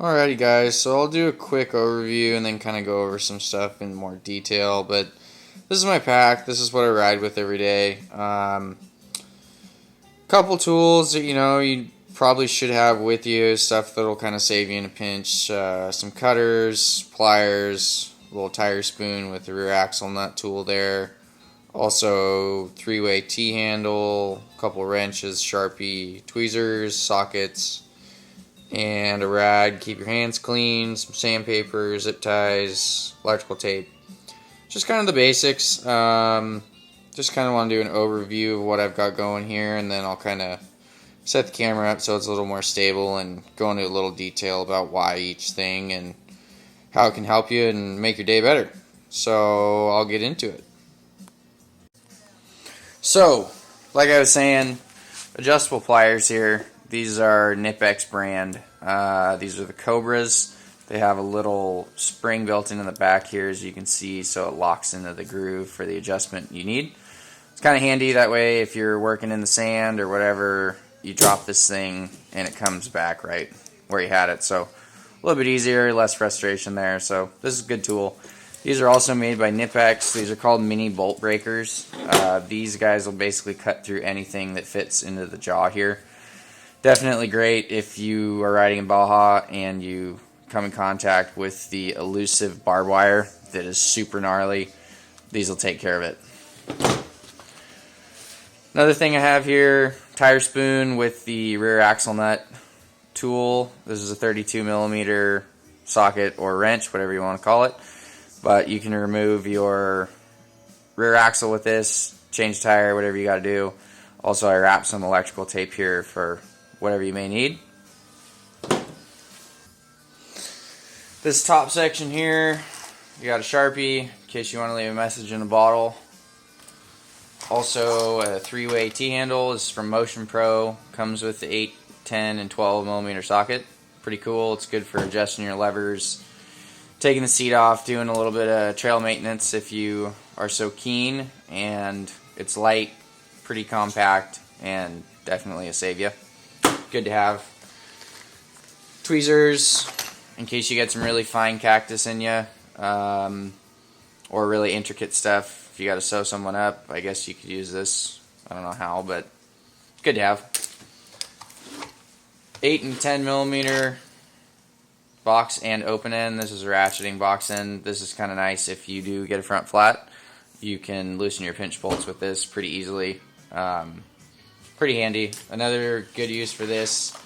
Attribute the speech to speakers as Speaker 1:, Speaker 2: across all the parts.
Speaker 1: Alrighty guys, so I'll do a quick overview and then kind of go over some stuff in more detail, but this is my pack. This is what I ride with every day. Couple tools that you probably should have with you, stuff that'll kind of save you in a pinch. Some cutters, pliers, a little tire spoon with the rear axle nut tool there. Also, three-way T-handle, a couple wrenches, Sharpie, tweezers, sockets, and a rag. Keep your hands clean, some sandpaper, zip ties, electrical tape. Just kind of the basics. Just kind of want to do an overview of what I've got going here, and then I'll kind of set the camera up so it's a little more stable and go into a little detail about why each thing and how it can help you and make your day better. So I'll get into it. So, like I was saying, adjustable pliers here. These are Knipex brand. These are the Cobras. They have a little spring built into the back here, as you can see, so it locks into the groove for the adjustment you need. It's kind of handy that way if you're working in the sand or whatever, you drop this thing and it comes back right where you had it. So a little bit easier, less frustration there. So this is a good tool. These are also made by Knipex. These are called mini bolt breakers. These guys will basically cut through anything that fits into the jaw here. Definitely great if you are riding in Baja and you come in contact with the elusive barbed wire that is super gnarly. These will take care of it. Another thing I have here, tire spoon with the rear axle nut tool. This is a 32mm socket or wrench, whatever you want to call it. But you can remove your rear axle with this, change the tire, whatever you got to do. Also, I wrap some electrical tape here for whatever you may need. This top section here, you got a Sharpie in case you want to leave a message in a bottle. Also, a three-way T-handle. This is from Motion Pro. Comes with the 8, 10, and 12mm socket. Pretty cool. It's good for adjusting your levers, taking the seat off, doing a little bit of trail maintenance if you are so keen. And it's light, pretty compact, and definitely a save you. Good to have. Tweezers in case you get some really fine cactus in you, or really intricate stuff. If you got to sew someone up, I guess you could use this. I don't know how, but good to have. 8 and 10mm box and open end. This is a ratcheting box end. This is kind of nice if you do get a front flat. You can loosen your pinch bolts with this pretty easily. Pretty handy. Another good use for this,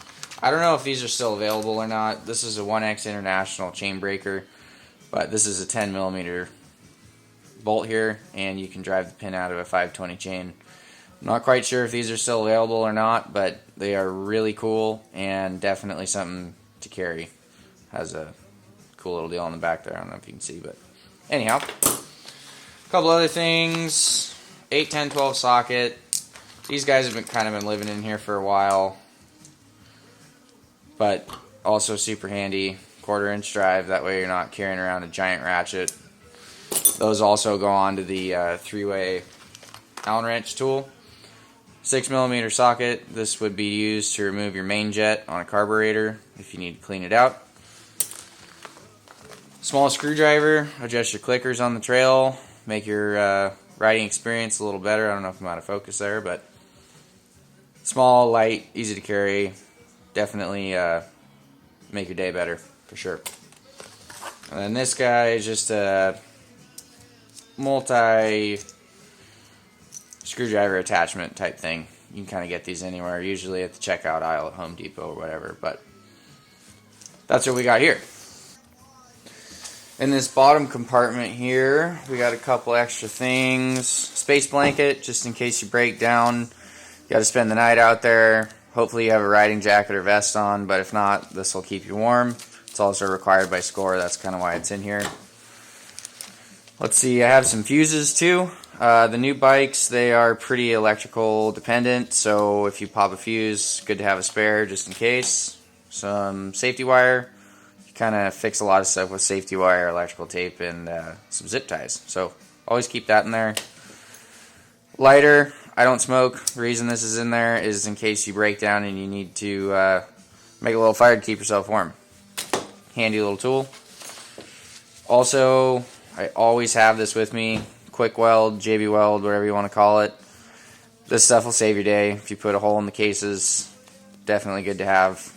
Speaker 1: I don't know if these are still available or not. This is a 1X International chain breaker, but this is a 10mm bolt here, and you can drive the pin out of a 520 chain. I'm not quite sure if these are still available or not, but they are really cool and definitely something to carry. Has a cool little deal on the back there. I don't know if you can see, but anyhow. A couple other things. 8, 10, 12 socket. These guys have been living in here for a while, but also super handy. 1/4-inch drive, that way you're not carrying around a giant ratchet. Those also go on to the three-way Allen wrench tool. 6mm socket. This would be used to remove your main jet on a carburetor if you need to clean it out. Small screwdriver. Adjust your clickers on the trail. Make your riding experience a little better. I don't know if I'm out of focus there, but small, light, easy to carry. Definitely make your day better, for sure. And then this guy is just a multi screwdriver attachment type thing. You can kind of get these anywhere, usually at the checkout aisle at Home Depot or whatever, but that's what we got here. In this bottom compartment here, we got a couple extra things. Space blanket, just in case you break down. You got to spend the night out there. Hopefully you have a riding jacket or vest on, but if not, this will keep you warm. It's also required by SCORE, that's kind of why it's in here. Let's see, I have some fuses too. The new bikes, they are pretty electrical dependent, so if you pop a fuse, good to have a spare just in case. Some safety wire. You kind of fix a lot of stuff with safety wire, electrical tape, and some zip ties. So always keep that in there. Lighter. I don't smoke. The reason this is in there is in case you break down and you need to make a little fire to keep yourself warm. handy little tool. Also, I always have this with me. Quick weld, JB Weld, whatever you want to call it. This stuff will save your day. If you put a hole in the cases, definitely good to have.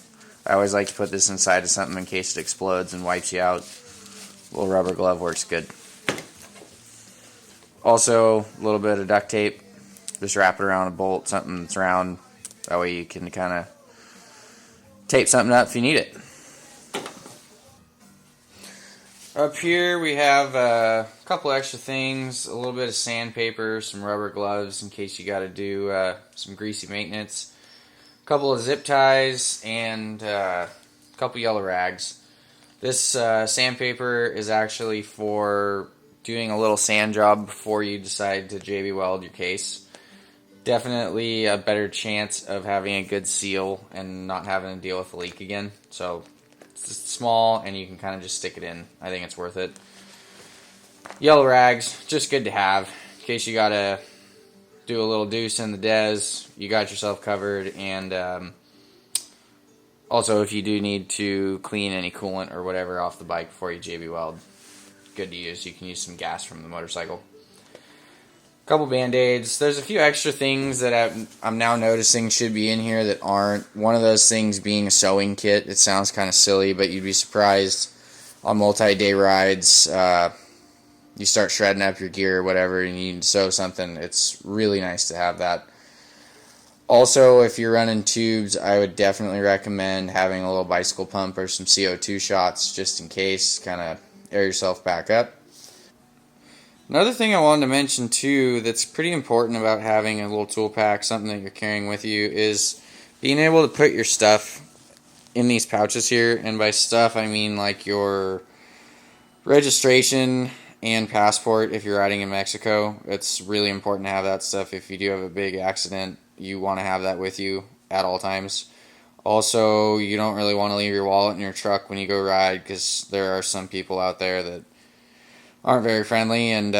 Speaker 1: I always like to put this inside of something in case it explodes and wipes you out. A little rubber glove works good. Also, a little bit of duct tape. Just wrap it around a bolt, something that's round. That way you can kind of tape something up if you need it. Up here we have a couple extra things, a little bit of sandpaper, some rubber gloves in case you got to do some greasy maintenance, a couple of zip ties, and a couple yellow rags. This sandpaper is actually for doing a little sand job before you decide to JB Weld your case. Definitely a better chance of having a good seal and not having to deal with a leak again. So it's just small and you can kind of just stick it in. I think it's worth it. Yellow rags, just good to have in case you gotta do a little deuce in the des. You got yourself covered. And also, if you do need to clean any coolant or whatever off the bike before you JB Weld, good to use. You can use some gas from the motorcycle. Couple band-aids. There's a few extra things that I'm now noticing should be in here that aren't. One of those things being a sewing kit. It sounds kind of silly, but you'd be surprised on multi-day rides. You start shredding up your gear or whatever and you need to sew something. It's really nice to have that. Also, if you're running tubes, I would definitely recommend having a little bicycle pump or some CO2 shots just in case. Kind of air yourself back up. Another thing I wanted to mention too that's pretty important about having a little tool pack, something that you're carrying with you, is being able to put your stuff in these pouches here. And by stuff, I mean like your registration and passport if you're riding in Mexico. It's really important to have that stuff. If you do have a big accident, you want to have that with you at all times. Also, you don't really want to leave your wallet in your truck when you go ride because there are some people out there that aren't very friendly, and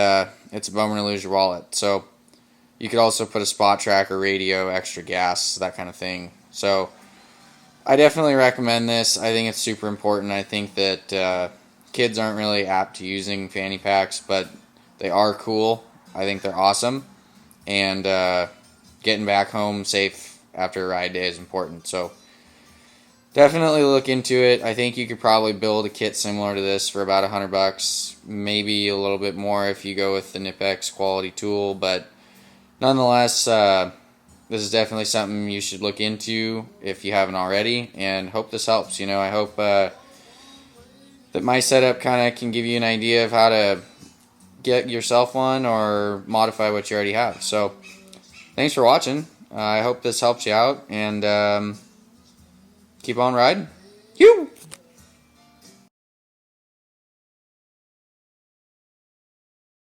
Speaker 1: it's a bummer to lose your wallet. So you could also put a spot tracker, radio, extra gas, that kind of thing. So I definitely recommend this. I think it's super important. I think that kids aren't really apt to using fanny packs, but they are cool. I think they're awesome. And getting back home safe after a ride day is important. So definitely look into it. I think you could probably build a kit similar to this for about $100, maybe a little bit more if you go with the Knipex quality tool, but nonetheless, this is definitely something you should look into if you haven't already, and hope this helps. You know, I hope that my setup kind of can give you an idea of how to get yourself one or modify what you already have. So thanks for watching. I hope this helps you out, and keep on riding. You.